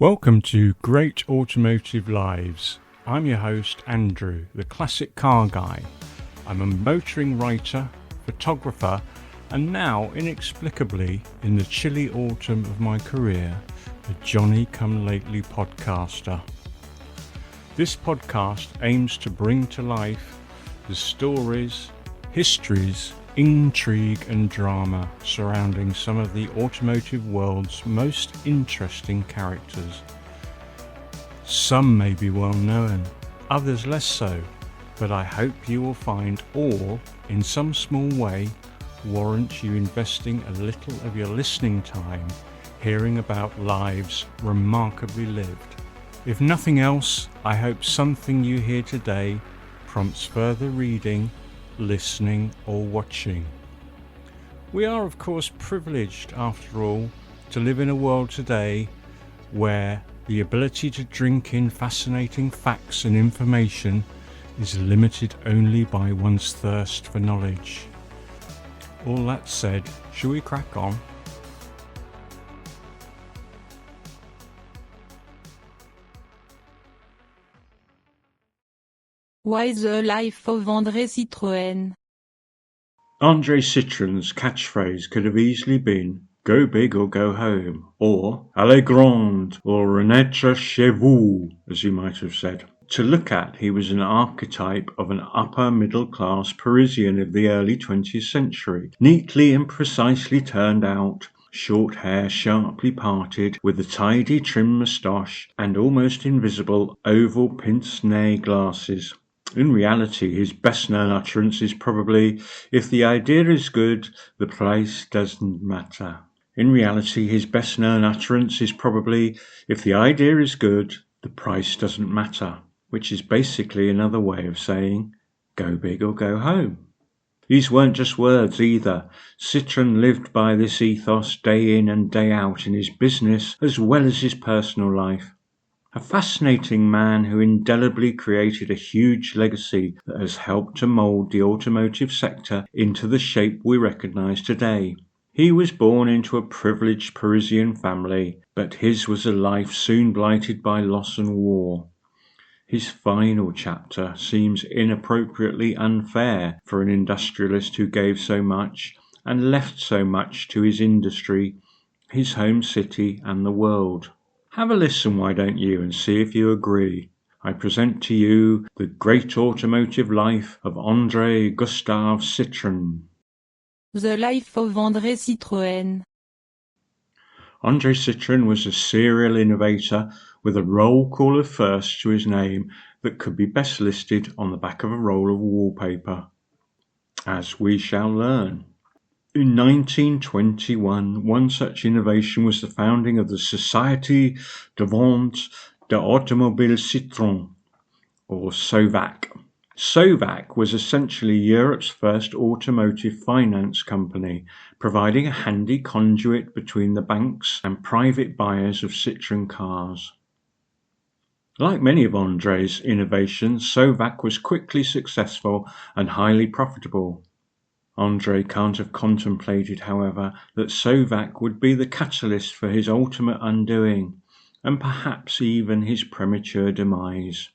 Welcome to Great Automotive Lives. I'm your host, Andrew, the classic car guy. I'm a motoring writer, photographer, and now, inexplicably, in the chilly autumn of my career, a Johnny-come-lately podcaster. This podcast aims to bring to life the stories, histories, intrigue and drama surrounding some of the automotive world's most interesting characters. Some may be well known, others less so, but I hope you will find all, in some small way, warrant you investing a little of your listening time hearing about lives remarkably lived. If nothing else, I hope something you hear today prompts further reading, listening or watching. We are of course privileged, after all, to live in a world today where the ability to drink in fascinating facts and information is limited only by one's thirst for knowledge. All that said, shall we crack on? Why the life of André Citroën? André Citroën's catchphrase could have easily been "Go big or go home," or "Allez grande," or "Renaître chez vous," as he might have said. To look at, he was an archetype of an upper-middle-class Parisian of the early 20th century, neatly and precisely turned out, short hair sharply parted, with a tidy trim moustache and almost invisible oval pince-nez glasses. In reality, his best-known utterance is probably, "If the idea is good, the price doesn't matter." In reality, his best-known utterance is probably, "If the idea is good, the price doesn't matter," which is basically another way of saying, go big or go home. These weren't just words either. Citroën lived by this ethos day in and day out in his business as well as his personal life. A fascinating man who indelibly created a huge legacy that has helped to mould the automotive sector into the shape we recognise today. He was born into a privileged Parisian family, but his was a life soon blighted by loss and war. His final chapter seems inappropriately unfair for an industrialist who gave so much and left so much to his industry, his home city and the world. Have a listen, why don't you, and see if you agree. I present to you the great automotive life of André Gustave Citroën. The life of André Citroën. André Citroën was a serial innovator with a roll call of first to his name that could be best listed on the back of a roll of wallpaper, as we shall learn. In 1921, one such innovation was the founding of the Société de Vente d'Automobile Citroën, or SOVAC. SOVAC was essentially Europe's first automotive finance company, providing a handy conduit between the banks and private buyers of Citroën cars. Like many of André's innovations, SOVAC was quickly successful and highly profitable. André can't have contemplated, however, that SOVAC would be the catalyst for his ultimate undoing, and perhaps even his premature demise.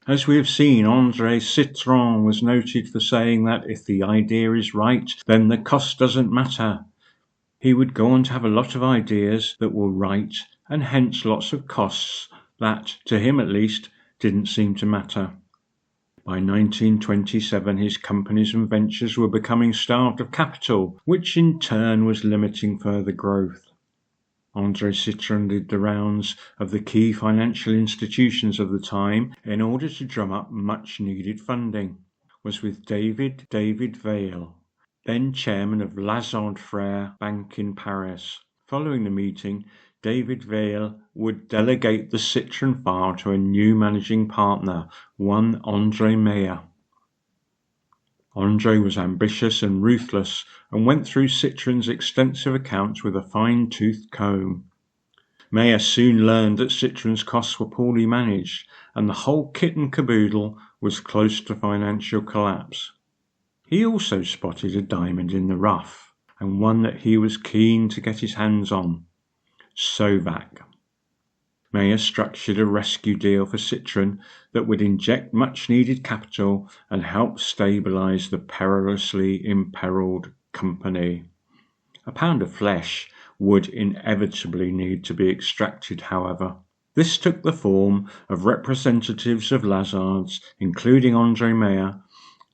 As we have seen, André Citroën was noted for saying that if the idea is right, then the cost doesn't matter. He would go on to have a lot of ideas that were right, and hence lots of costs that, to him at least, didn't seem to matter. By 1927, his companies and ventures were becoming starved of capital, which in turn was limiting further growth. André Citroën did the rounds of the key financial institutions of the time in order to drum up much-needed funding. Was with David Vail, then chairman of Lazard Frères Bank in Paris. Following the meeting, David Vail would delegate the Citroën file to a new managing partner, one André Meyer. André was ambitious and ruthless and went through Citroën's extensive accounts with a fine-toothed comb. Meyer soon learned that Citroën's costs were poorly managed and the whole kit and caboodle was close to financial collapse. He also spotted a diamond in the rough, and one that he was keen to get his hands on: SOVAC. Mayer structured a rescue deal for Citroën that would inject much-needed capital and help stabilize the perilously imperiled company. A pound of flesh would inevitably need to be extracted, however. This took the form of representatives of Lazard's, including André Mayer,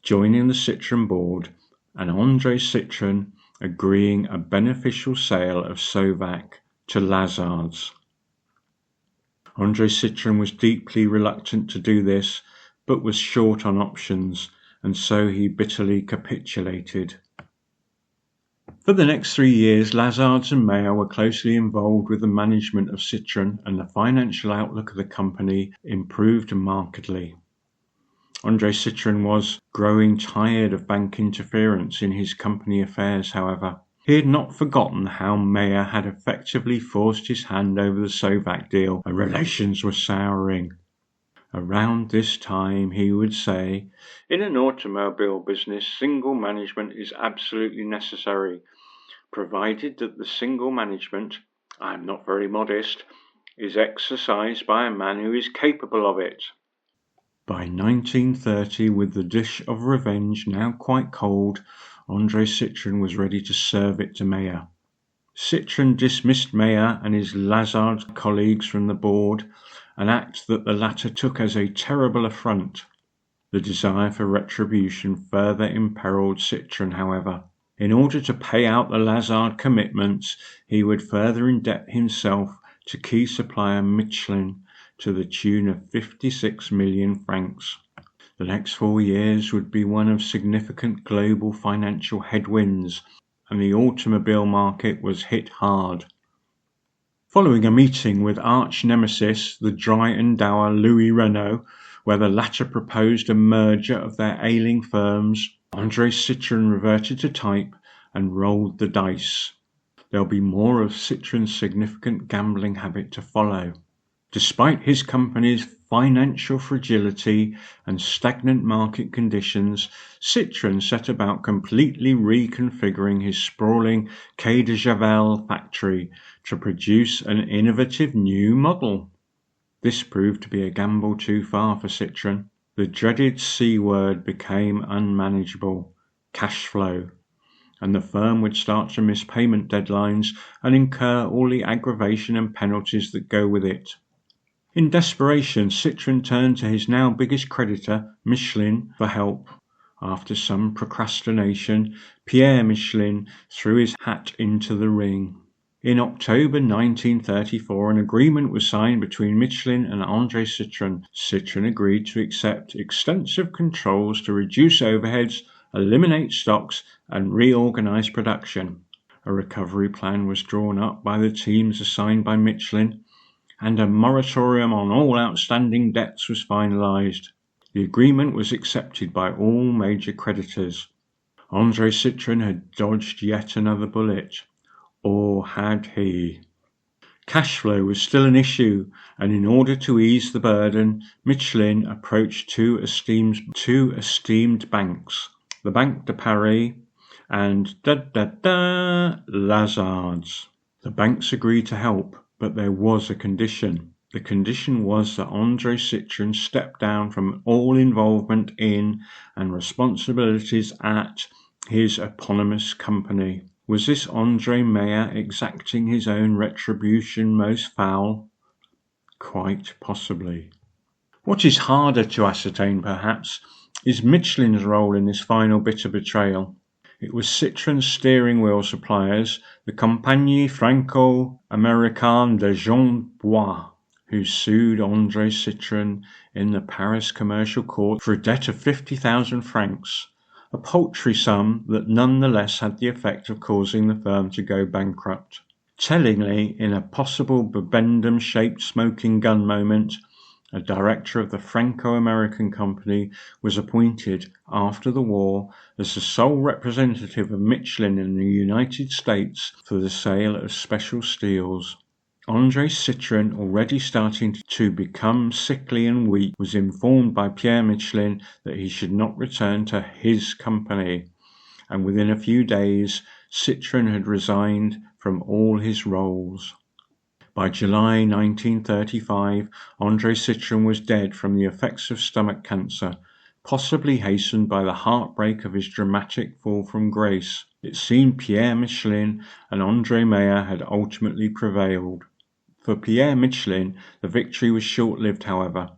joining the Citroën board, and André Citroën agreeing a beneficial sale of Sauvac to Lazard's. André Citroën was deeply reluctant to do this, but was short on options, and so he bitterly capitulated. For the next 3 years, Lazards and Mayer were closely involved with the management of Citroën, and the financial outlook of the company improved markedly. André Citroën was growing tired of bank interference in his company affairs, however. He had not forgotten how Mayer had effectively forced his hand over the Sauvac deal, and relations were souring. Around this time, he would say, "In an automobile business, single management is absolutely necessary, provided that the single management, I am not very modest, is exercised by a man who is capable of it." By 1930, with the dish of revenge now quite cold, André Citroën was ready to serve it to Mayer. Citroën dismissed Mayer and his Lazard colleagues from the board, an act that the latter took as a terrible affront. The desire for retribution further imperiled Citroën, however. In order to pay out the Lazard commitments, he would further indebt himself to key supplier Michelin to the tune of 56 million francs. The next 4 years would be one of significant global financial headwinds, and the automobile market was hit hard. Following a meeting with arch nemesis, the dry and dour Louis Renault, where the latter proposed a merger of their ailing firms, André Citroën reverted to type and rolled the dice. There'll be more of Citroën's significant gambling habit to follow. Despite his company's financial fragility and stagnant market conditions, Citroën set about completely reconfiguring his sprawling Quai de Javel factory to produce an innovative new model. This proved to be a gamble too far for Citroën. The dreaded C word became unmanageable: cash flow, and the firm would start to miss payment deadlines and incur all the aggravation and penalties that go with it. In desperation, Citroën turned to his now biggest creditor, Michelin, for help. After some procrastination, Pierre Michelin threw his hat into the ring. In October 1934, an agreement was signed between Michelin and André Citroën. Citroën agreed to accept extensive controls to reduce overheads, eliminate stocks, and reorganize production. A recovery plan was drawn up by the teams assigned by Michelin, and a moratorium on all outstanding debts was finalized. The agreement was accepted by all major creditors. André Citroën had dodged yet another bullet. Or had he? Cash flow was still an issue, and in order to ease the burden, Michelin approached two esteemed banks, the Banque de Paris and Lazards. The banks agreed to help, but there was a condition. The condition was that André Citroën step down from all involvement in and responsibilities at his eponymous company. Was this André Mayer exacting his own retribution most foul? Quite possibly. What is harder to ascertain, perhaps, is Michelin's role in this final bitter betrayal. It was Citroën's steering wheel suppliers, the Compagnie Franco-Américaine de Jean-Bois, who sued André Citroën in the Paris Commercial Court for a debt of 50,000 francs, a paltry sum that nonetheless had the effect of causing the firm to go bankrupt. Tellingly, in a possible bibendum-shaped smoking gun moment, a director of the Franco-American company was appointed after the war as the sole representative of Michelin in the United States for the sale of special steels. André Citroën, already starting to become sickly and weak, was informed by Pierre Michelin that he should not return to his company, and within a few days Citroën had resigned from all his roles. By July 1935, André Citroën was dead from the effects of stomach cancer, possibly hastened by the heartbreak of his dramatic fall from grace. It seemed Pierre Michelin and André Meyer had ultimately prevailed. For Pierre Michelin, the victory was short-lived, however.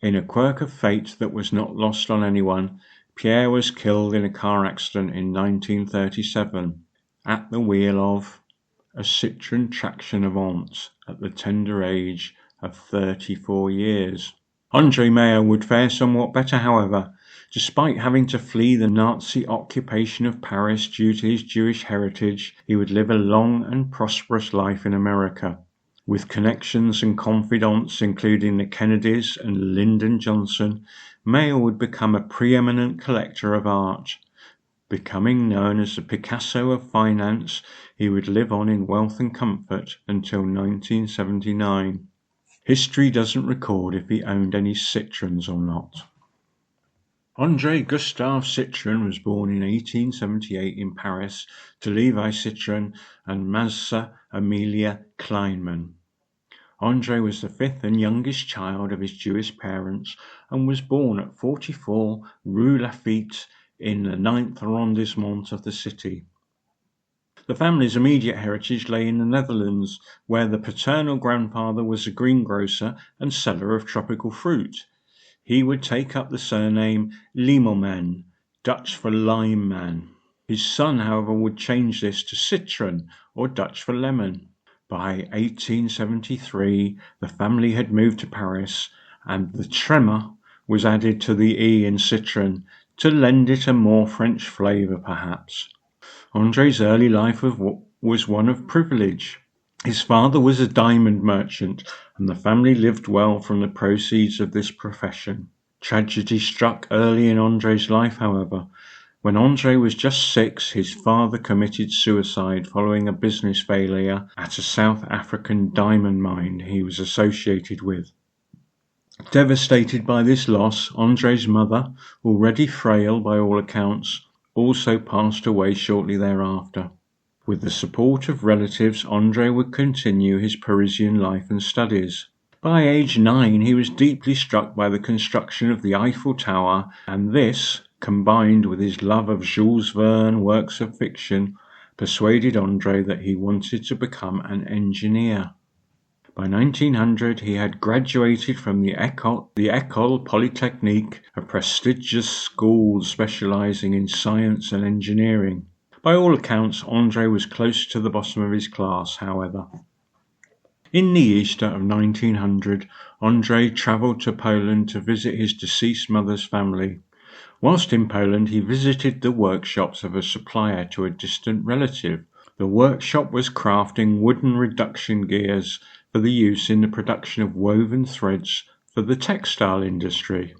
In a quirk of fate that was not lost on anyone, Pierre was killed in a car accident in 1937, at the wheel of a Citroën Traction Avant at the tender age of 34 years. André Meyer would fare somewhat better, however. Despite having to flee the Nazi occupation of Paris due to his Jewish heritage, he would live a long and prosperous life in America. With connections and confidants including the Kennedys and Lyndon Johnson, Meyer would become a preeminent collector of art. Becoming known as the Picasso of finance, he would live on in wealth and comfort until 1979. History doesn't record if he owned any Citroëns or not. André Gustave Citroën was born in 1878 in Paris to Levi Citroën and Mazza Amelia Kleinman. André was the fifth and youngest child of his Jewish parents and was born at 44 Rue Lafitte in the 9th arrondissement of the city. The family's immediate heritage lay in the Netherlands, where the paternal grandfather was a greengrocer and seller of tropical fruit. He would take up the surname Limonman, Dutch for lime man. His son, however, would change this to Citroën, or Dutch for lemon. By 1873, the family had moved to Paris, and the tremor was added to the E in Citroën to lend it a more French flavour, perhaps. André's early life was one of privilege. His father was a diamond merchant, and the family lived well from the proceeds of this profession. Tragedy struck early in André's life, however. When André was just 6, his father committed suicide following a business failure at a South African diamond mine he was associated with. Devastated by this loss, André's mother, already frail by all accounts, also passed away shortly thereafter. With the support of relatives, André would continue his Parisian life and studies. By age 9, he was deeply struck by the construction of the Eiffel Tower, and this, combined with his love of Jules Verne works of fiction, persuaded André that he wanted to become an engineer. By 1900, he had graduated from the École Polytechnique, a prestigious school specializing in science and engineering. By all accounts, André was close to the bottom of his class, however. In the Easter of 1900, André travelled to Poland to visit his deceased mother's family. Whilst in Poland, he visited the workshops of a supplier to a distant relative. The workshop was crafting wooden reduction gears for the use in the production of woven threads for the textile industry.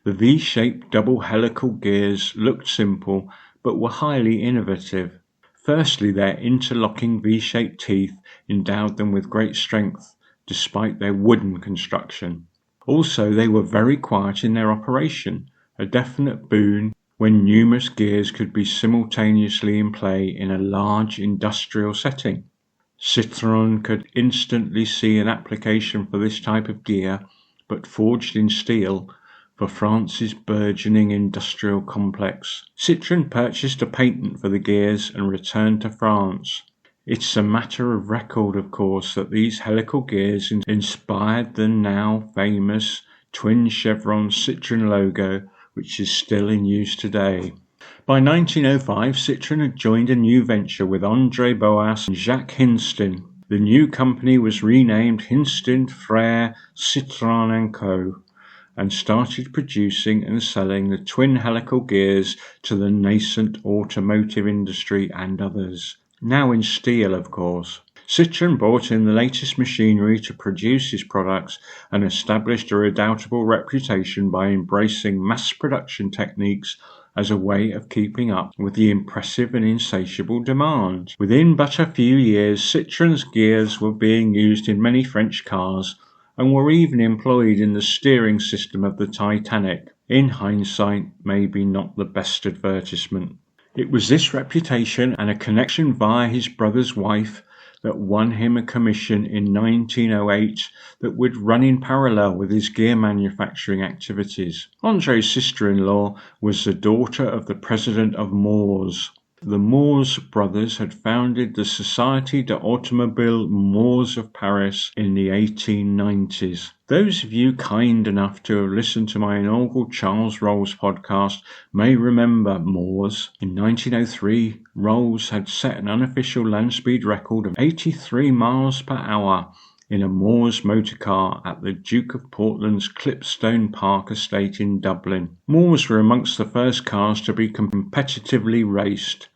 The V-shaped double helical gears looked simple, but were highly innovative. Firstly, their interlocking V-shaped teeth endowed them with great strength, despite their wooden construction. Also, they were very quiet in their operation, a definite boon when numerous gears could be simultaneously in play in a large industrial setting. Citroën could instantly see an application for this type of gear, but forged in steel, for France's burgeoning industrial complex. Citroën purchased a patent for the gears and returned to France. It's a matter of record, of course, that these helical gears inspired the now famous twin chevron Citroën logo, which is still in use today. By 1905, Citroën had joined a new venture with André Boas and Jacques Hinstin. The new company was renamed Hinstin Frères Citroën & Co. and started producing and selling the twin helical gears to the nascent automotive industry and others. Now in steel, of course. Citroën brought in the latest machinery to produce his products and established a redoubtable reputation by embracing mass production techniques as a way of keeping up with the impressive and insatiable demand. Within but a few years, Citroën's gears were being used in many French cars and were even employed in the steering system of the Titanic. In hindsight, maybe not the best advertisement. It was this reputation and a connection via his brother's wife that won him a commission in 1908 that would run in parallel with his gear manufacturing activities. André's sister-in-law was the daughter of the president of Mors. The Mors brothers had founded the Société d'Automobile Mors of Paris in the 1890s. Those of you kind enough to have listened to my inaugural Charles Rolls podcast may remember Mors. In 1903, Rolls had set an unofficial land speed record of 83 miles per hour in a Mors motorcar at the Duke of Portland's Clipstone Park estate in Dublin. Mors were amongst the first cars to be competitively raced,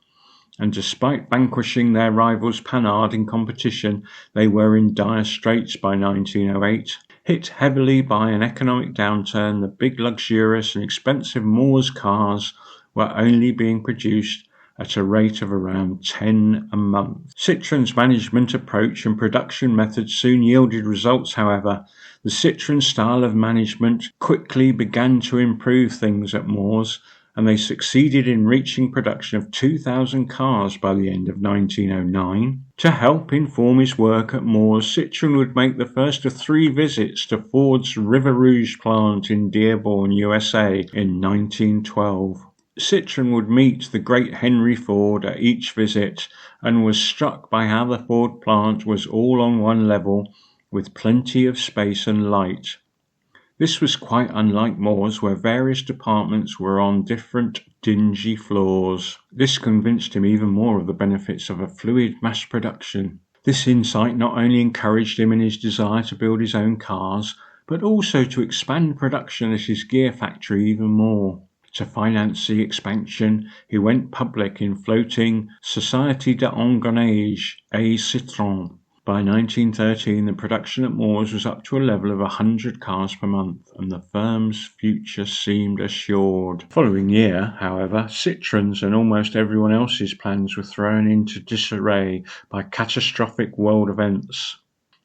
and despite vanquishing their rivals Panhard in competition, they were in dire straits by 1908. Hit heavily by an economic downturn, the big luxurious and expensive Mors cars were only being produced at a rate of around 10 a month. Citroën's management approach and production methods soon yielded results, however. The Citroën style of management quickly began to improve things at Mors, and they succeeded in reaching production of 2,000 cars by the end of 1909. To help inform his work at Mors, Citroën would make the first of 3 visits to Ford's River Rouge plant in Dearborn, USA in 1912. Citroën would meet the great Henry Ford at each visit and was struck by how the Ford plant was all on one level with plenty of space and light. This was quite unlike Mors, where various departments were on different dingy floors. This convinced him even more of the benefits of a fluid mass production. This insight not only encouraged him in his desire to build his own cars, but also to expand production at his gear factory even more. To finance the expansion, he went public in floating Société d'André Citroën. By 1913, the production at Mors was up to a level of 100 cars per month, and the firm's future seemed assured. Following year, however, Citroën's and almost everyone else's plans were thrown into disarray by catastrophic world events.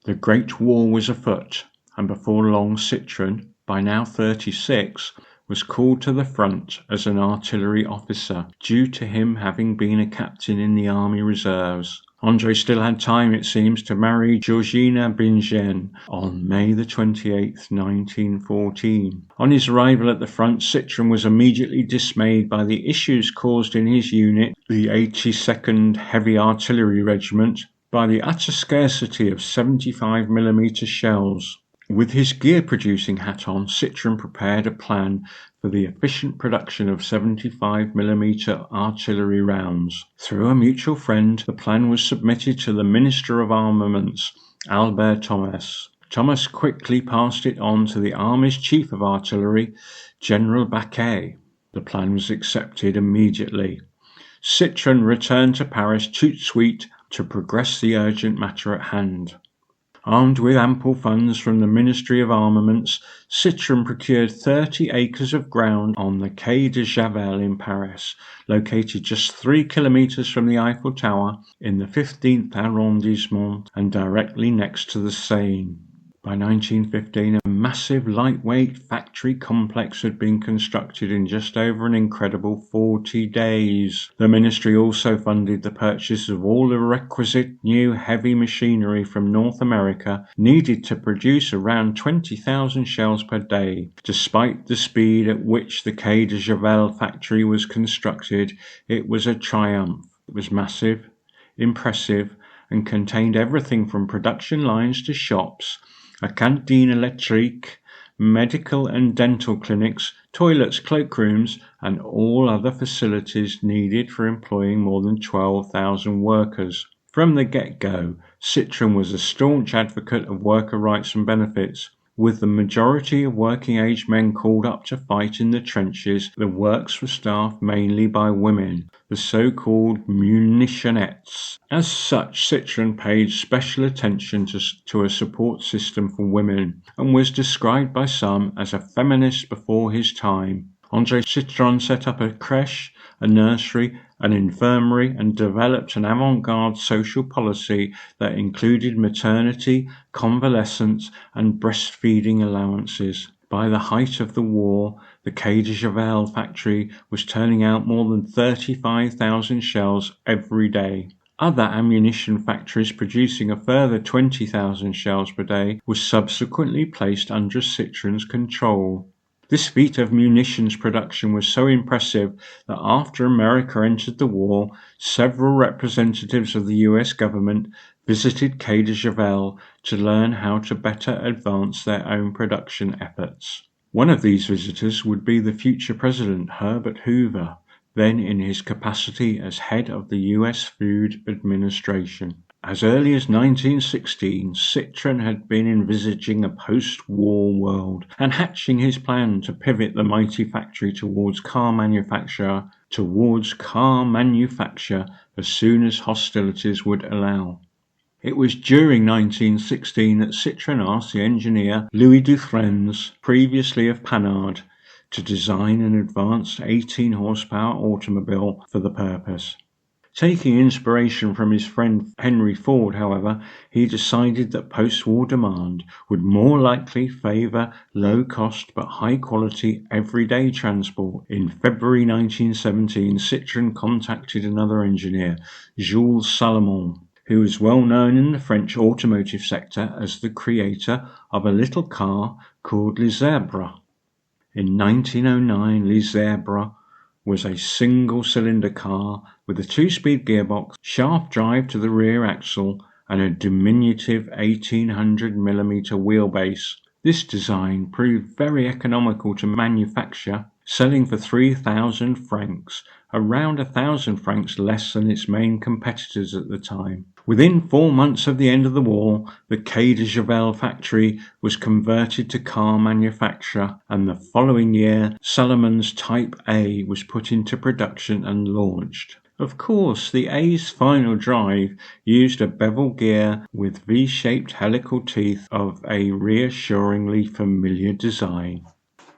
The Great War was afoot, and before long Citroën, by now 36, was called to the front as an artillery officer, due to him having been a captain in the Army Reserves. André still had time, it seems, to marry Georgina Bingen on May the 28th, 1914. On his arrival at the front, Citroën was immediately dismayed by the issues caused in his unit, the 82nd Heavy Artillery Regiment, by the utter scarcity of 75mm shells. With his gear-producing hat on, Citroën prepared a plan for the efficient production of 75mm artillery rounds. Through a mutual friend, the plan was submitted to the Minister of Armaments, Albert Thomas. Thomas quickly passed it on to the Army's Chief of Artillery, General Baquet. The plan was accepted immediately. Citroën returned to Paris tout de suite to progress the urgent matter at hand. Armed with ample funds from the Ministry of Armaments, Citroën procured 30 acres of ground on the Quai de Javel in Paris, located just 3 kilometres from the Eiffel Tower in the 15th arrondissement and directly next to the Seine. By 1915, a massive lightweight factory complex had been constructed in just over an incredible 40 days. The ministry also funded the purchase of all the requisite new heavy machinery from North America needed to produce around 20,000 shells per day. Despite the speed at which the Quai de Javel factory was constructed, it was a triumph. It was massive, impressive, and contained everything from production lines to shops, a cantine électrique, medical and dental clinics, toilets, cloakrooms, and all other facilities needed for employing more than 12,000 workers. From the get-go, Citroën was a staunch advocate of worker rights and benefits. With the majority of working-age men called up to fight in the trenches, the works were staffed mainly by women, the so-called munitionettes. As such, Citroën paid special attention to a support system for women, and was described by some as a feminist before his time. André Citroën set up a crèche, a nursery, an infirmary, and developed an avant-garde social policy that included maternity, convalescence, and breastfeeding allowances. By the height of the war, the Quai de Javel factory was turning out more than 35,000 shells every day. Other ammunition factories producing a further 20,000 shells per day were subsequently placed under Citroën's control. This feat of munitions production was so impressive that after America entered the war, several representatives of the US government visited Quai de Javel to learn how to better advance their own production efforts. One of these visitors would be the future President Herbert Hoover, then in his capacity as head of the US Food Administration. As early as 1916, Citroën had been envisaging a post-war world and hatching his plan to pivot the mighty factory towards car manufacture as soon as hostilities would allow. It was during 1916 that Citroën asked the engineer Louis Dufresne, previously of Panhard, to design an advanced 18-horsepower automobile for the purpose. Taking inspiration from his friend Henry Ford, however, he decided that post-war demand would more likely favour low-cost but high-quality everyday transport. In February 1917, Citroën contacted another engineer, Jules Salomon, who was well known in the French automotive sector as the creator of a little car called Les Zèbres. In 1909, Les Zèbres was a single-cylinder car with a 2-speed gearbox, shaft drive to the rear axle, and a diminutive 1800mm wheelbase. This design proved very economical to manufacture, selling for 3,000 francs, around 1,000 francs less than its main competitors at the time. Within 4 months of the end of the war, the Quai de Javel factory was converted to car manufacture, and the following year, Salomon's Type A was put into production and launched. Of course, the A's final drive used a bevel gear with V-shaped helical teeth of a reassuringly familiar design.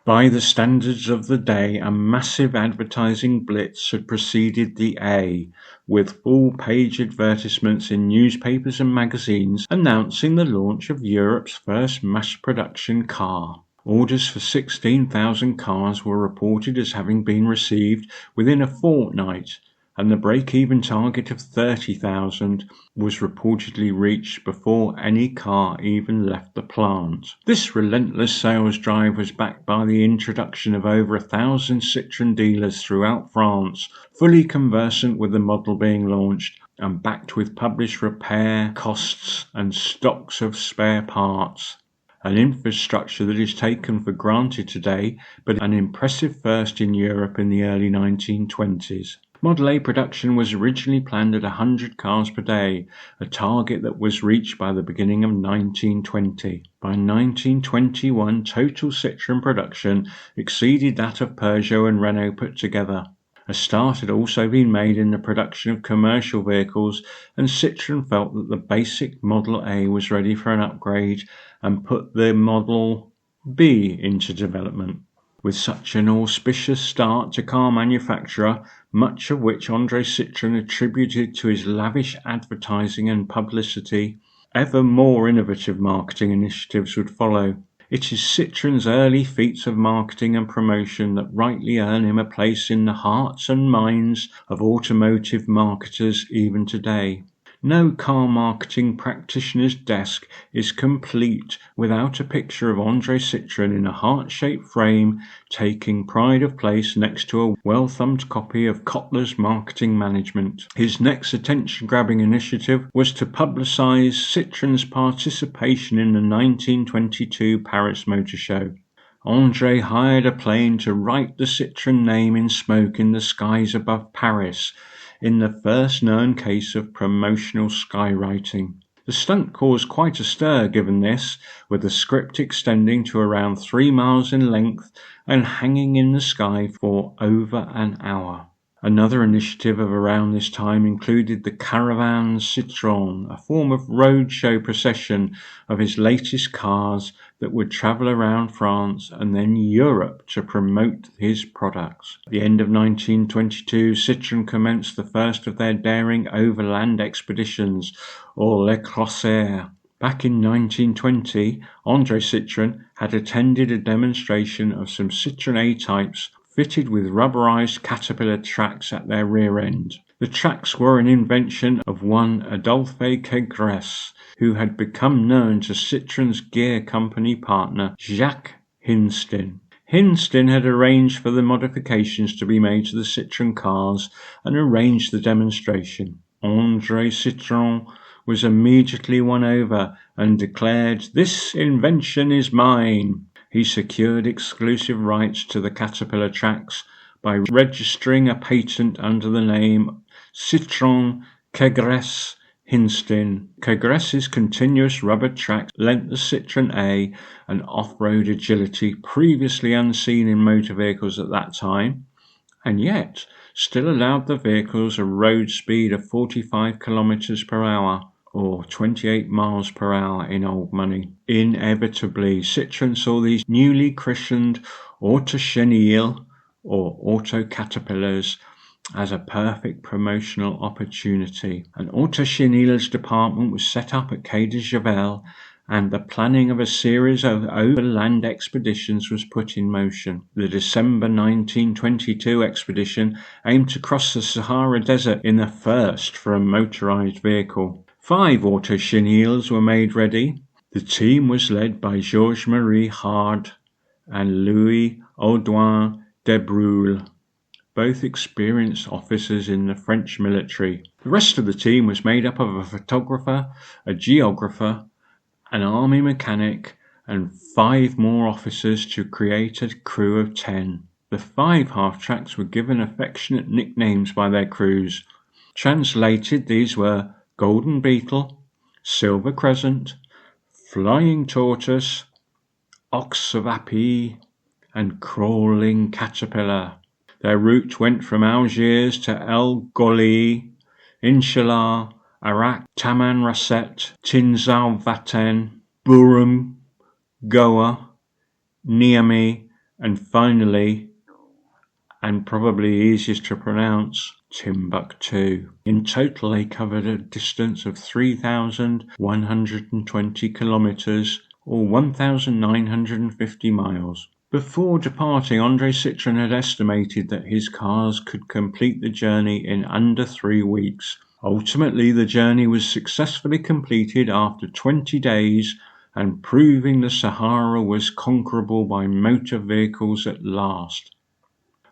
By the standards of the day, a massive advertising blitz had preceded the A, with full-page advertisements in newspapers and magazines announcing the launch of Europe's first mass-production car. Orders for 16,000 cars were reported as having been received within a fortnight, and the break-even target of 30,000 was reportedly reached before any car even left the plant. This relentless sales drive was backed by the introduction of over 1,000 Citroën dealers throughout France, fully conversant with the model being launched, and backed with published repair costs and stocks of spare parts. An infrastructure that is taken for granted today, but an impressive first in Europe in the early 1920s. Model A production was originally planned at 100 cars per day, a target that was reached by the beginning of 1920. By 1921, total Citroën production exceeded that of Peugeot and Renault put together. A start had also been made in the production of commercial vehicles, and Citroën felt that the basic Model A was ready for an upgrade and put the Model B into development. With such an auspicious start to car manufacture, much of which André Citroën attributed to his lavish advertising and publicity, ever more innovative marketing initiatives would follow. It is Citroën's early feats of marketing and promotion that rightly earn him a place in the hearts and minds of automotive marketers even today. No car marketing practitioner's desk is complete without a picture of André Citroën in a heart-shaped frame, taking pride of place next to a well-thumbed copy of Kotler's Marketing Management. His next attention-grabbing initiative was to publicize Citroën's participation in the 1922 Paris Motor Show. André hired a plane to write the Citroën name in smoke in the skies above Paris, in the first known case of promotional skywriting. The stunt caused quite a stir given this, with the script extending to around 3 miles in length and hanging in the sky for over an hour. Another initiative of around this time included the Caravan Citroën, a form of roadshow procession of his latest cars that would travel around France and then Europe to promote his products. At the end of 1922, Citroën commenced the first of their daring overland expeditions, or Les Croisières. Back in 1920, André Citroën had attended a demonstration of some Citroën A-types fitted with rubberized caterpillar tracks at their rear end. The tracks were an invention of one Adolphe Caigres, who had become known to Citroën's gear company partner Jacques Hinstin. Hinstin had arranged for the modifications to be made to the Citroën cars and arranged the demonstration. André Citroën was immediately won over and declared, "This invention is mine." He secured exclusive rights to the Caterpillar tracks by registering a patent under the name Citroën Caigres Hinstin. Caigres's continuous rubber tracks lent the Citroën A an off-road agility previously unseen in motor vehicles at that time, and yet still allowed the vehicles a road speed of 45 kilometers per hour, or 28 miles per hour in old money. Inevitably, Citroën saw these newly christened Autochenille, or Auto Caterpillars, as a perfect promotional opportunity. An Autochenille's department was set up at Quai de Javel, and the planning of a series of overland expeditions was put in motion. The December 1922 expedition aimed to cross the Sahara Desert in the first for a motorized vehicle. 5 Autochenilles were made ready. The team was led by Georges-Marie Hard and Louis Audouin de Breuil, both experienced officers in the French military. The rest of the team was made up of a photographer, a geographer, an army mechanic, and 5 more officers to create a crew of 10. The 5 half-tracks were given affectionate nicknames by their crews. Translated, these were Golden Beetle, Silver Crescent, Flying Tortoise, Ox of Appy, and Crawling Caterpillar. Their route went from Algiers to El Goli, Inshallah, Arak, Taman Rasset, Tinzal Vaten, Burum, Goa, Niamey, and finally, and probably easiest to pronounce, Timbuktu. In total, they covered a distance of 3,120 kilometers, or 1,950 miles. Before departing, André Citroën had estimated that his cars could complete the journey in under 3 weeks. Ultimately, the journey was successfully completed after 20 days, and proving the Sahara was conquerable by motor vehicles at last.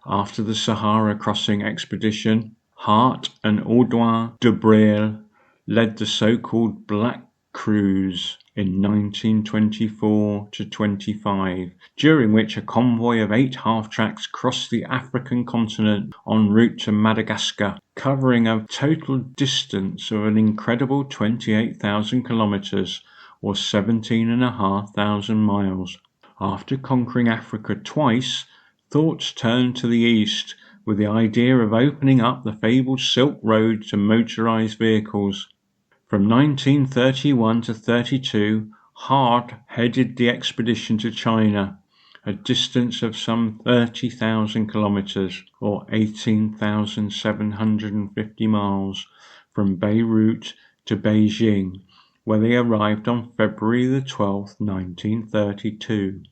After the Sahara crossing expedition, Hart and Audouin de Breuil led the so-called Black Cruise in 1924-25, during which a convoy of 8 half-tracks crossed the African continent en route to Madagascar, covering a total distance of an incredible 28,000 kilometers, or 17,500 miles. After conquering Africa twice, thoughts turned to the east, with the idea of opening up the fabled Silk Road to motorized vehicles. From 1931 to 32, Hart headed the expedition to China, a distance of some 30,000 kilometers, or 18,750 miles, from Beirut to Beijing, where they arrived on February the 12th, 1932.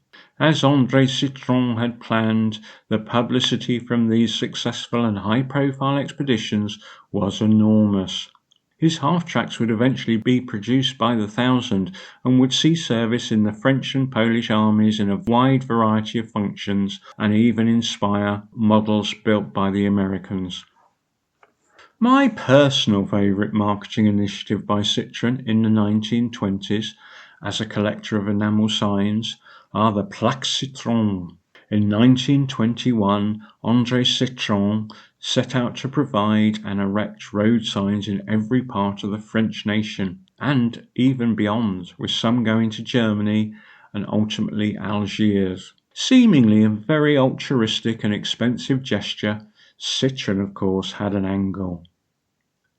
As André Citroën had planned, the publicity from these successful and high-profile expeditions was enormous. His half-tracks would eventually be produced by the thousand and would see service in the French and Polish armies in a wide variety of functions, and even inspire models built by the Americans. My personal favourite marketing initiative by Citroën in the 1920s, as a collector of enamel signs, are the Plaques Citroën. In 1921, André Citroën set out to provide and erect road signs in every part of the French nation, and even beyond, with some going to Germany and ultimately Algiers. Seemingly a very altruistic and expensive gesture, Citroën, of course, had an angle.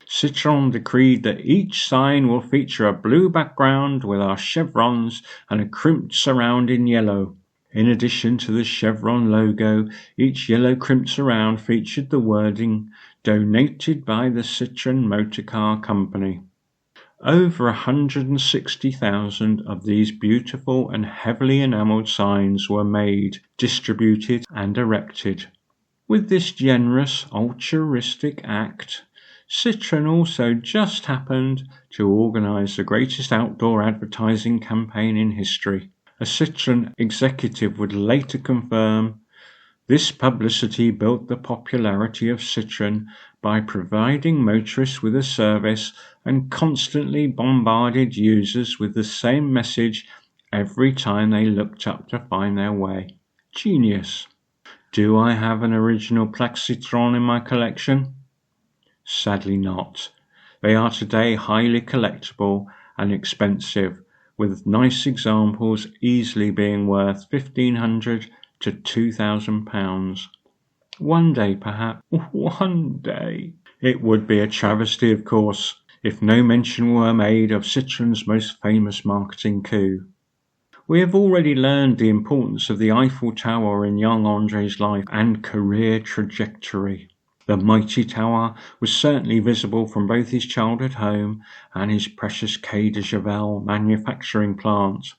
Citroën decreed that each sign will feature a blue background with our chevrons and a crimped surround in yellow. In addition to the chevron logo, each yellow crimped surround featured the wording, "Donated by the Citroën Motor Car Company." Over 160,000 of these beautiful and heavily enamelled signs were made, distributed and erected. With this generous, altruistic act, Citroën also just happened to organise the greatest outdoor advertising campaign in history. A Citroën executive would later confirm, "This publicity built the popularity of Citroën by providing motorists with a service and constantly bombarded users with the same message every time they looked up to find their way." Genius. Do I have an original plaque Citroën in my collection? Sadly not. They are today highly collectible and expensive, with nice examples easily being worth £1,500 to £2,000. One day, perhaps, one day. It would be a travesty, of course, if no mention were made of Citroën's most famous marketing coup. We have already learned the importance of the Eiffel Tower in young André's life and career trajectory. The mighty tower was certainly visible from both his childhood home and his precious Quai de Javel manufacturing plant.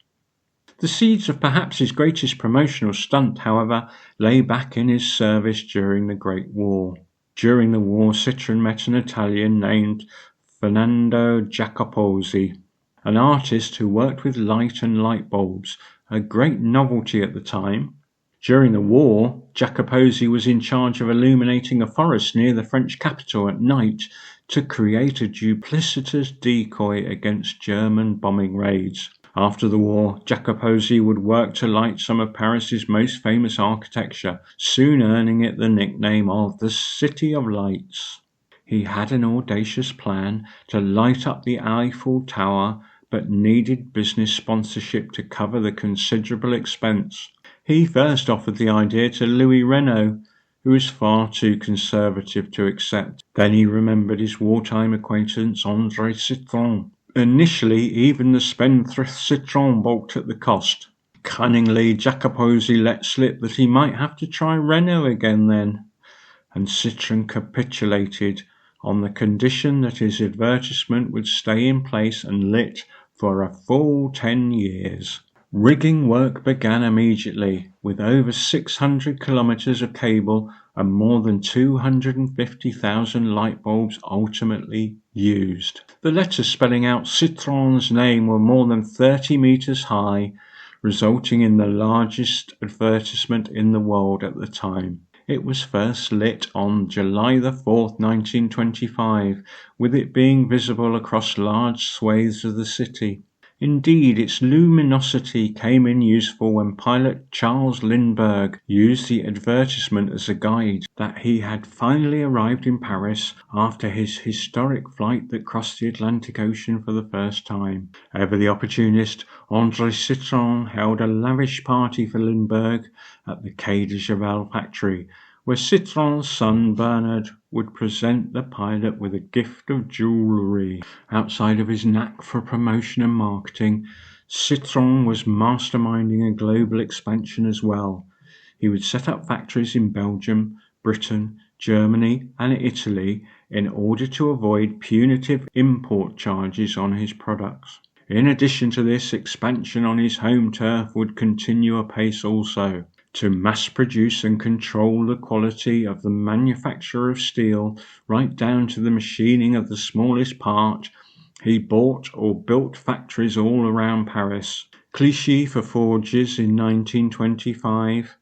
The seeds of perhaps his greatest promotional stunt, however, lay back in his service during the Great War. During the war, Citroën met an Italian named Fernando Jacopozzi, an artist who worked with light and light bulbs, a great novelty at the time. During the war, Jacopozzi was in charge of illuminating a forest near the French capital at night to create a duplicitous decoy against German bombing raids. After the war, Jacopozzi would work to light some of Paris's most famous architecture, soon earning it the nickname of the City of Lights. He had an audacious plan to light up the Eiffel Tower, but needed business sponsorship to cover the considerable expense. He first offered the idea to Louis Renault, who was far too conservative to accept. Then he remembered his wartime acquaintance André Citroën. Initially, even the spendthrift Citroën balked at the cost. Cunningly, Jacopozzi let slip that he might have to try Renault again then, and Citroën capitulated on the condition that his advertisement would stay in place and lit for a full 10 years. Rigging work began immediately, with over 600 kilometers of cable and more than 250,000 light bulbs ultimately used. The letters spelling out Citroën's name were more than 30 meters high, resulting in the largest advertisement in the world at the time. It was first lit on July the 4th, 1925, with it being visible across large swathes of the city. Indeed, its luminosity came in useful when pilot Charles Lindbergh used the advertisement as a guide that he had finally arrived in Paris after his historic flight that crossed the Atlantic Ocean for the first time. Ever the opportunist, André Citroën held a lavish party for Lindbergh at the Quai de Javel factory, where Citroën's son Bernard would present the pilot with a gift of jewellery. Outside of his knack for promotion and marketing, Citroën was masterminding a global expansion as well. He would set up factories in Belgium, Britain, Germany and Italy in order to avoid punitive import charges on his products. In addition to this, expansion on his home turf would continue apace also. To mass produce and control the quality of the manufacture of steel, right down to the machining of the smallest part, he bought or built factories all around Paris. Clichy for forges in 1925,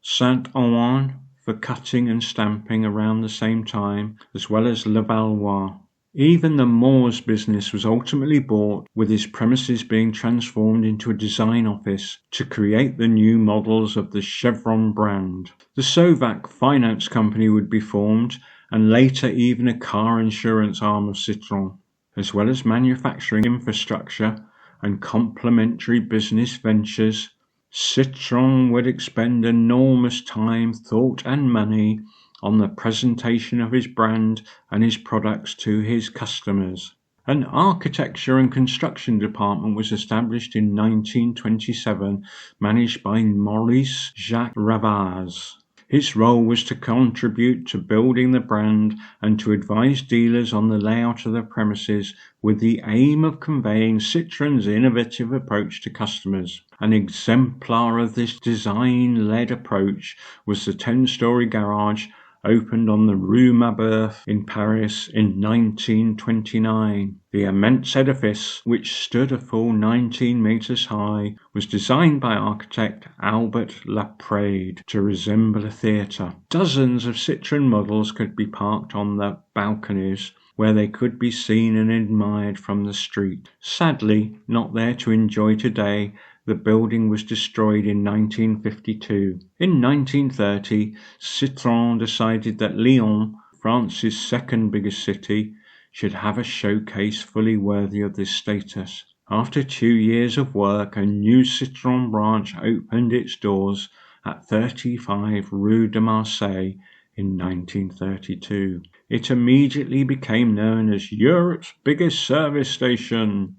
Saint-Ouen for cutting and stamping around the same time, as well as Levallois. Even the Moors business was ultimately bought, with his premises being transformed into a design office to create the new models of the Chevron brand. The Sovac finance company would be formed, and later even a car insurance arm of Citroën, as well as manufacturing infrastructure and complementary business ventures. Citroën would expend enormous time, thought and money on the presentation of his brand and his products to his customers. An architecture and construction department was established in 1927, managed by Maurice Jacques Ravaz. His role was to contribute to building the brand and to advise dealers on the layout of their premises, with the aim of conveying Citroën's innovative approach to customers. An exemplar of this design-led approach was the 10-story garage opened on the Rue Mabeuf in Paris in 1929. The immense edifice, which stood a full 19 metres high, was designed by architect Albert Laprade to resemble a theatre. Dozens of Citroën models could be parked on the balconies, where they could be seen and admired from the street. Sadly, not there to enjoy today, the building was destroyed in 1952. In 1930, Citroën decided that Lyon, France's second biggest city, should have a showcase fully worthy of this status. After 2 years of work, a new Citroën branch opened its doors at 35 Rue de Marseille in 1932. It immediately became known as Europe's biggest service station.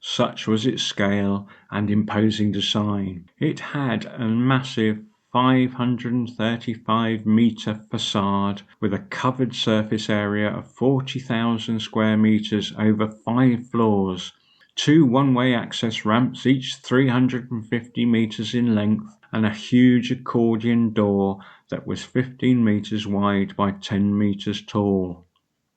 Such was its scale and imposing design. It had a massive 535-metre facade with a covered surface area of 40,000 square metres over 5 floors, 2 one-way access ramps each 350 metres in length, and a huge accordion door that was 15 metres wide by 10 metres tall.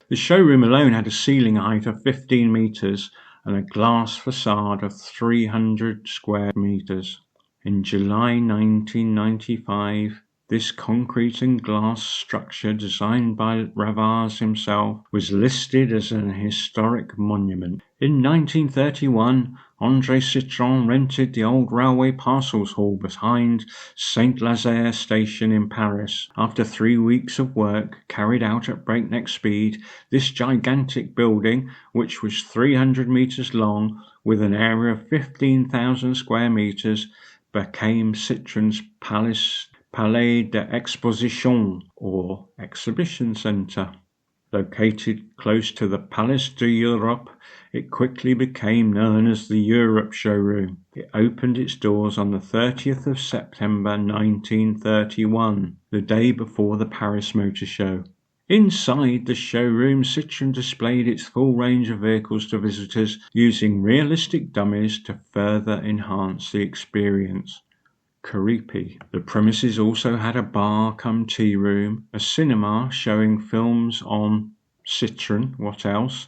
The showroom alone had a ceiling height of 15 metres and a glass facade of 300 square metres. In July 1995, this concrete and glass structure, designed by Ravaz himself, was listed as an historic monument. In 1931, André Citroën rented the old railway parcels hall behind Saint-Lazare station in Paris. After 3 weeks of work carried out at breakneck speed, this gigantic building, which was 300 metres long with an area of 15,000 square metres, became Citroën's Palais d'Exposition, or Exhibition Centre. Located close to the Palais d'Europe, it quickly became known as the Europe showroom. It opened its doors on the 30th of September 1931, the day before the Paris Motor Show. Inside the showroom, Citroën displayed its full range of vehicles to visitors, using realistic dummies to further enhance the experience. Creepy. The premises also had a bar cum tea room, a cinema showing films on Citroën, what else,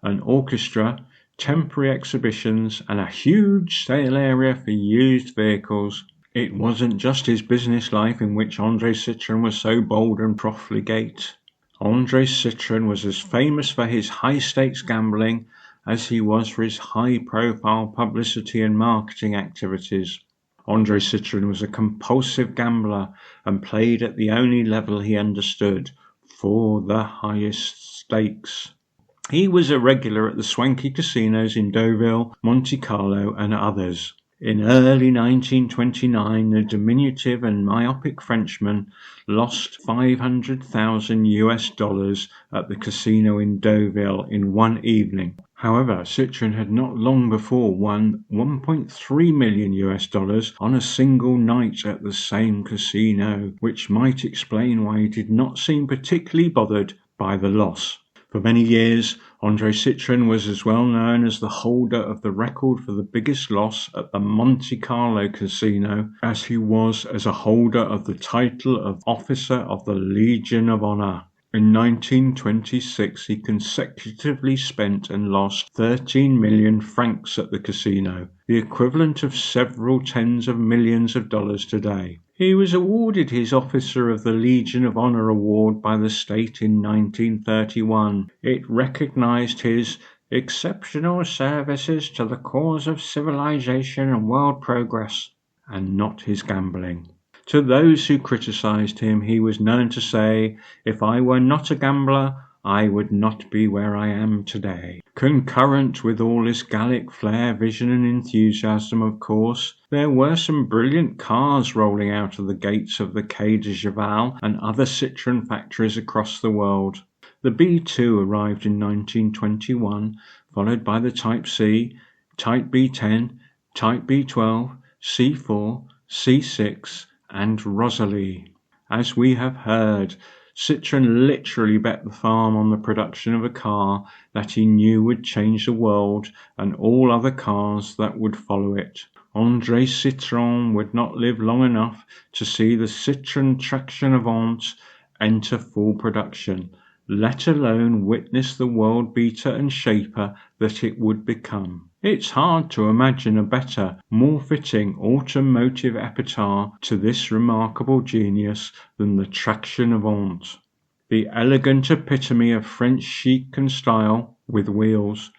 an orchestra, temporary exhibitions, and a huge sale area for used vehicles. It wasn't just his business life in which André Citroën was so bold and profligate. André Citroën was as famous for his high-stakes gambling as he was for his high-profile publicity and marketing activities. André Citroën was a compulsive gambler and played at the only level he understood, for the highest stakes. He was a regular at the swanky casinos in Deauville, Monte Carlo, and others. In early 1929, the diminutive and myopic Frenchman lost $500,000 at the casino in Deauville in one evening. However, Citroën had not long before won $1.3 million on a single night at the same casino, which might explain why he did not seem particularly bothered by the loss. For many years, André Citroën was as well known as the holder of the record for the biggest loss at the Monte Carlo casino as he was as a holder of the title of Officer of the Legion of Honor. In 1926, he consecutively spent and lost 13 million francs at the casino, the equivalent of several tens of millions of dollars today. He was awarded his Officer of the Legion of Honor award by the state in 1931. It recognized his exceptional services to the cause of civilization and world progress, and not his gambling. To those who criticized him, he was known to say, "If I were not a gambler, I would not be where I am today." Concurrent with all this Gallic flair, vision and enthusiasm, of course, there were some brilliant cars rolling out of the gates of the Quai de Cheval and other Citroën factories across the world. The B2 arrived in 1921, followed by the Type C, Type B10, Type B12, C4, C6, and Rosalie. As we have heard, Citroën literally bet the farm on the production of a car that he knew would change the world and all other cars that would follow it. André Citroën would not live long enough to see the Citroën Traction Avant enter full production, let alone witness the world beater and shaper that it would become. It's hard to imagine a better, more fitting automotive epitaph to this remarkable genius than the Traction Avant. The elegant epitome of French chic and style, with wheels,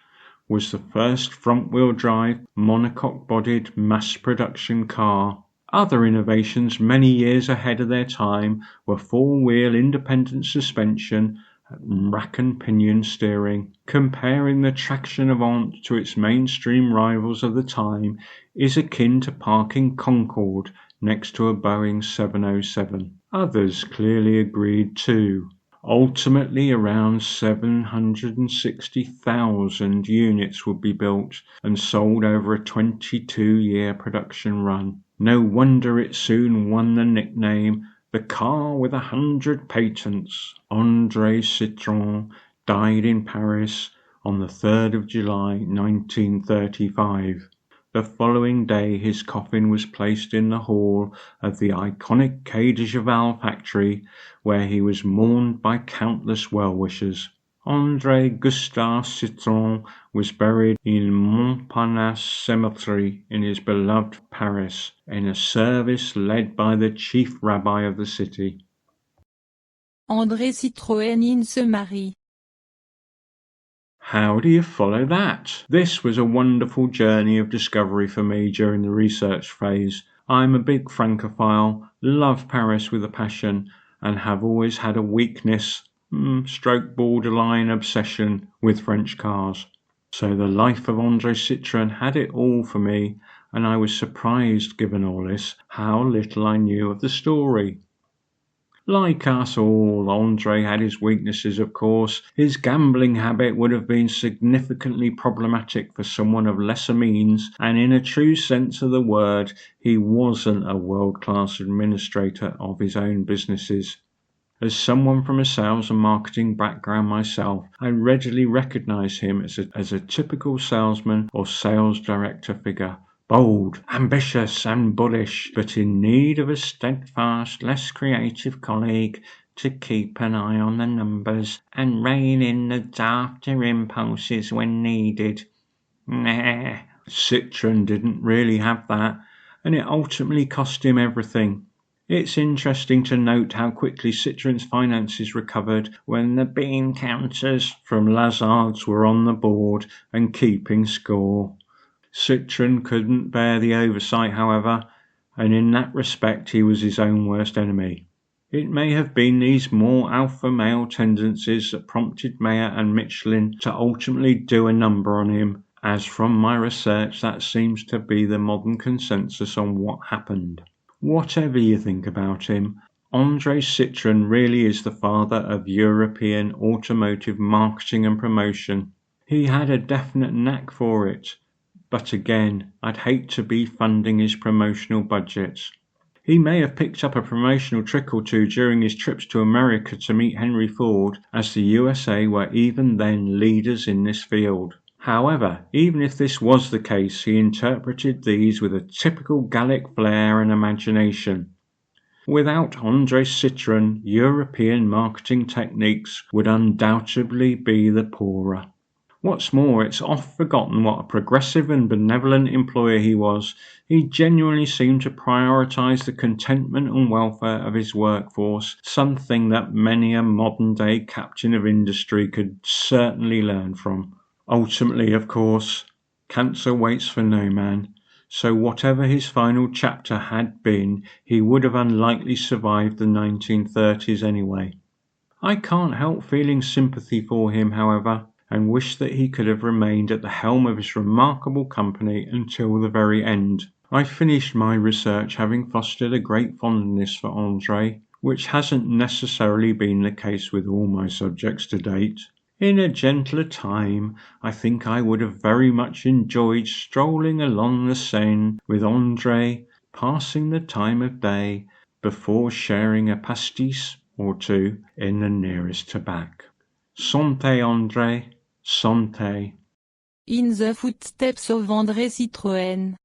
was the first front-wheel drive, monocoque-bodied mass-production car. Other innovations many years ahead of their time were four-wheel independent suspension and rack and pinion steering. Comparing the Traction Avant to its mainstream rivals of the time is akin to parking Concorde next to a Boeing 707. Others clearly agreed too. Ultimately, around 760,000 units would be built and sold over a 22-year production run. No wonder it soon won the nickname "the car with 100 patents." André Citroën died in Paris on the 3rd of July 1935. The following day his coffin was placed in the hall of the iconic Quai de Cheval factory, where he was mourned by countless well-wishers. André Gustave Citroën was buried in Montparnasse Cemetery in his beloved Paris, in a service led by the chief rabbi of the city. André Citroën in se marie. How do you follow that? This was a wonderful journey of discovery for me during the research phase. I'm a big Francophile, love Paris with a passion, and have always had a weakness, stroke borderline obsession with French cars. So the life of André Citroën had it all for me, and I was surprised, given all this, how little I knew of the story. Like us all, André had his weaknesses, of course. His gambling habit would have been significantly problematic for someone of lesser means, and in a true sense of the word, he wasn't a world-class administrator of his own businesses. As someone from a sales and marketing background myself, I readily recognize him as a typical salesman or sales director figure. Bold, ambitious, and bullish, but in need of a steadfast, less creative colleague to keep an eye on the numbers and rein in the dafter impulses when needed. Nah, Citroën didn't really have that, and it ultimately cost him everything. It's interesting to note how quickly Citroën's finances recovered when the bean counters from Lazard's were on the board and keeping score. Citroën couldn't bear the oversight, however, and in that respect he was his own worst enemy. It may have been these more alpha male tendencies that prompted Mayer and Michelin to ultimately do a number on him, as from my research that seems to be the modern consensus on what happened. Whatever you think about him, André Citroën really is the father of European automotive marketing and promotion. He had a definite knack for it. But again, I'd hate to be funding his promotional budgets. He may have picked up a promotional trick or two during his trips to America to meet Henry Ford, as the USA were even then leaders in this field. However, even if this was the case, he interpreted these with a typical Gallic flair and imagination. Without André Citroën, European marketing techniques would undoubtedly be the poorer. What's more, it's oft forgotten what a progressive and benevolent employer he was. He genuinely seemed to prioritise the contentment and welfare of his workforce, something that many a modern-day captain of industry could certainly learn from. Ultimately, of course, cancer waits for no man, so whatever his final chapter had been, he would have unlikely survived the 1930s anyway. I can't help feeling sympathy for him, however, and wish that he could have remained at the helm of his remarkable company until the very end. I finished my research having fostered a great fondness for André, which hasn't necessarily been the case with all my subjects to date. In a gentler time, I think I would have very much enjoyed strolling along the Seine with André, passing the time of day, before sharing a pastis or two in the nearest tobacco. Santé, André, santé. In the Footsteps of André Citroën.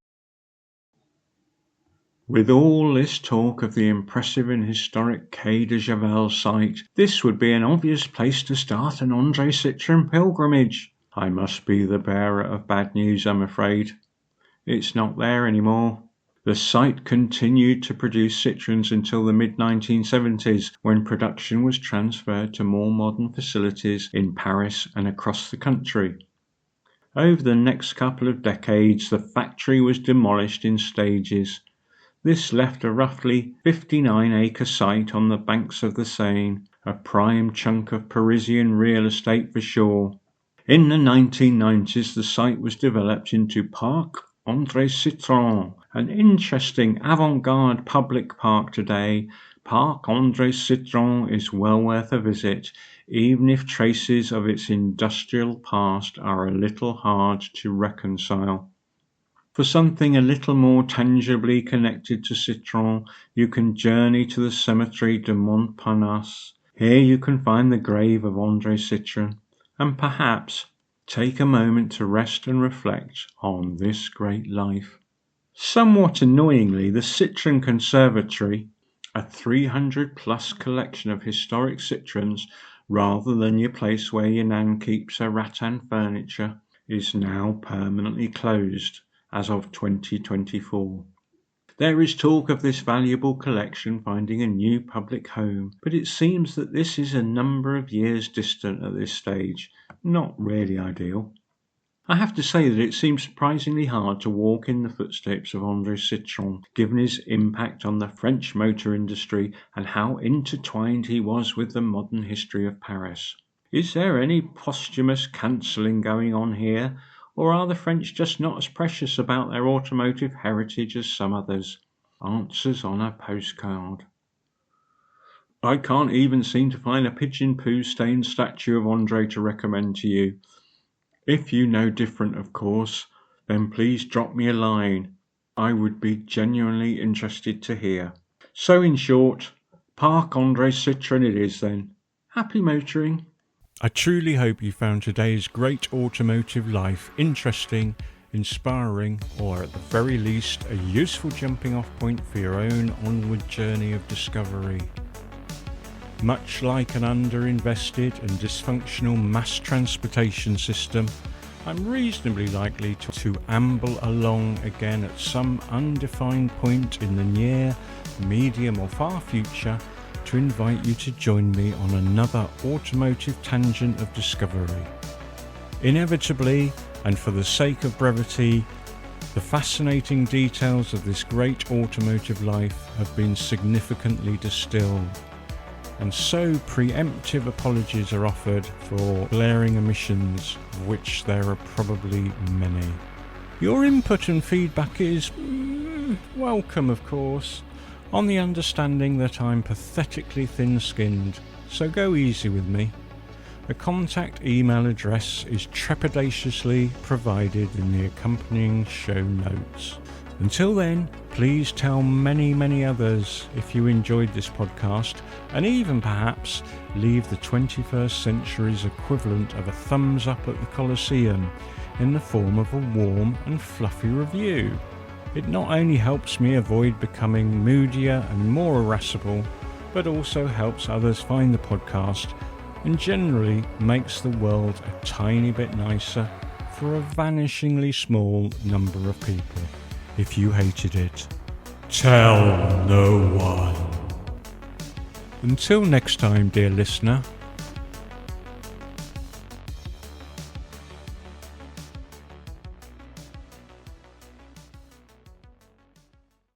With all this talk of the impressive and historic Quai de Javel site, this would be an obvious place to start an André Citroën pilgrimage. I must be the bearer of bad news, I'm afraid. It's not there anymore. The site continued to produce Citroëns until the mid-1970s, when production was transferred to more modern facilities in Paris and across the country. Over the next couple of decades, the factory was demolished in stages. This left a roughly 59-acre site on the banks of the Seine, a prime chunk of Parisian real estate for sure. In the 1990s, the site was developed into Parc André Citroën, an interesting avant-garde public park today. Parc André Citroën is well worth a visit, even if traces of its industrial past are a little hard to reconcile. For something a little more tangibly connected to Citroën, you can journey to the cemetery de Montparnasse. Here you can find the grave of André Citroën, and perhaps take a moment to rest and reflect on this great life. Somewhat annoyingly, the Citroën Conservatory, a 300-plus collection of historic Citroëns, rather than your place where your nan keeps her rattan furniture, is now permanently closed as of 2024. There is talk of this valuable collection finding a new public home, but it seems that this is a number of years distant at this stage. Not really ideal. I have to say that it seems surprisingly hard to walk in the footsteps of André Citroën, given his impact on the French motor industry and how intertwined he was with the modern history of Paris. Is there any posthumous cancelling going on here, or are the French just not as precious about their automotive heritage as some others? Answers on a postcard. I can't even seem to find a pigeon poo-stained statue of André to recommend to you. If you know different, of course, then please drop me a line. I would be genuinely interested to hear. So in short, Parc André Citroën it is then. Happy motoring. I truly hope you found today's great automotive life interesting, inspiring, or at the very least a useful jumping off point for your own onward journey of discovery. Much like an underinvested and dysfunctional mass transportation system, I'm reasonably likely to amble along again at some undefined point in the near, medium or far future to invite you to join me on another automotive tangent of discovery. Inevitably, and for the sake of brevity, the fascinating details of this great automotive life have been significantly distilled, and so preemptive apologies are offered for glaring omissions, of which there are probably many. Your input and feedback is welcome, of course, on the understanding that I'm pathetically thin-skinned, so go easy with me. A contact email address is trepidatiously provided in the accompanying show notes. Until then, please tell many others if you enjoyed this podcast, and even perhaps leave the 21st century's equivalent of a thumbs up at the Colosseum in the form of a warm and fluffy review. It not only helps me avoid becoming moodier and more irascible, but also helps others find the podcast and generally makes the world a tiny bit nicer for a vanishingly small number of people. If you hated it, tell no one. Until next time, dear listener,